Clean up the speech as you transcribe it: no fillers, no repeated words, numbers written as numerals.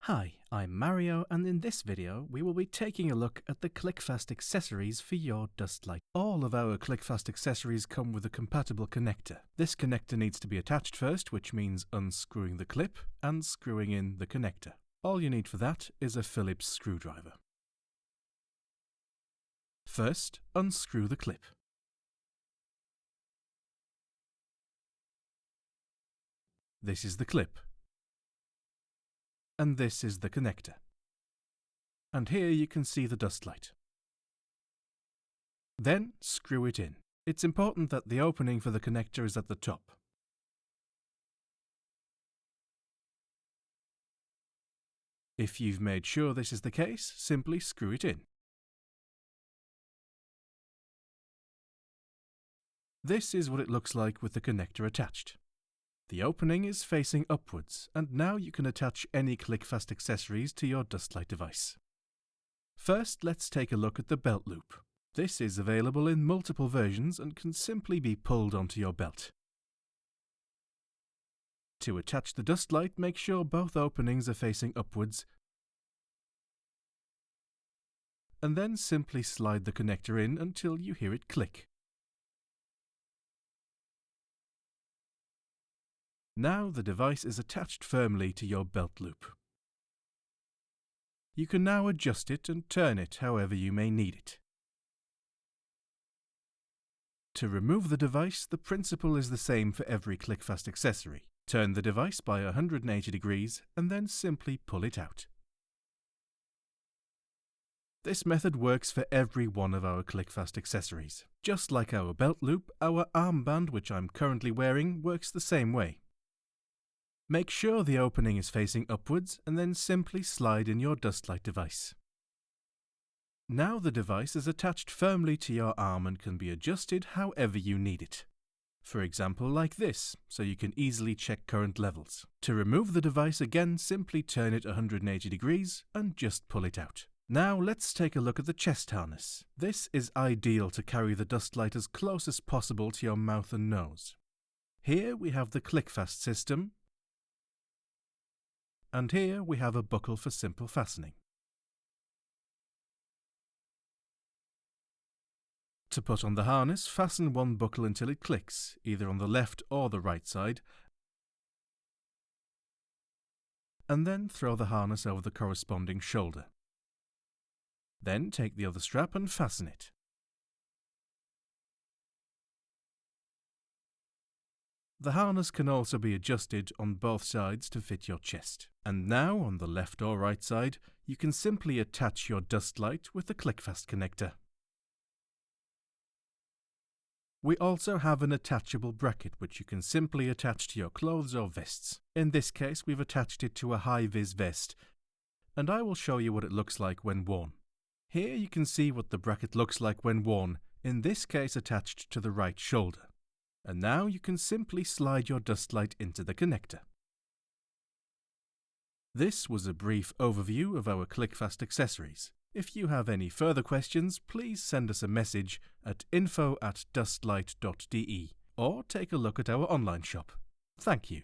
Hi, I'm Mario, and in this video we will be taking a look at the Klickfast accessories for your Dustlight. All of our Klickfast accessories come with a compatible connector. This connector needs to be attached first, which means unscrewing the clip and screwing in the connector. All you need for that is a Phillips screwdriver. First, unscrew the clip. This is the clip. And this is the connector. And here you can see the Dustlight. Then screw it in. It's important that the opening for the connector is at the top. If you've made sure this is the case, simply screw it in. This is what it looks like with the connector attached. The opening is facing upwards, and now you can attach any Klickfast accessories to your Dustlight device. First, let's take a look at the belt loop. This is available in multiple versions and can simply be pulled onto your belt. To attach the Dustlight, make sure both openings are facing upwards, and then simply slide the connector in until you hear it click. Now the device is attached firmly to your belt loop. You can now adjust it and turn it however you may need it. To remove the device, the principle is the same for every Klickfast accessory. Turn the device by 180 degrees and then simply pull it out. This method works for every one of our Klickfast accessories. Just like our belt loop, our armband, which I'm currently wearing, works the same way. Make sure the opening is facing upwards and then simply slide in your Dustlight device. Now the device is attached firmly to your arm and can be adjusted however you need it. For example, like this, so you can easily check current levels. To remove the device again, simply turn it 180 degrees and just pull it out. Now let's take a look at the chest harness. This is ideal to carry the Dustlight as close as possible to your mouth and nose. Here we have the Klickfast system, and here we have a buckle for simple fastening. To put on the harness, fasten one buckle until it clicks, either on the left or the right side, and then throw the harness over the corresponding shoulder. Then take the other strap and fasten it. The harness can also be adjusted on both sides to fit your chest. And now, on the left or right side, you can simply attach your Dustlight with the Klickfast connector. We also have an attachable bracket which you can simply attach to your clothes or vests. In this case, we've attached it to a high-vis vest, and I will show you what it looks like when worn. Here you can see what the bracket looks like when worn, in this case attached to the right shoulder. And now you can simply slide your Dustlight into the connector. This was a brief overview of our Klickfast accessories. If you have any further questions, please send us a message at info@dustlight.de or take a look at our online shop. Thank you.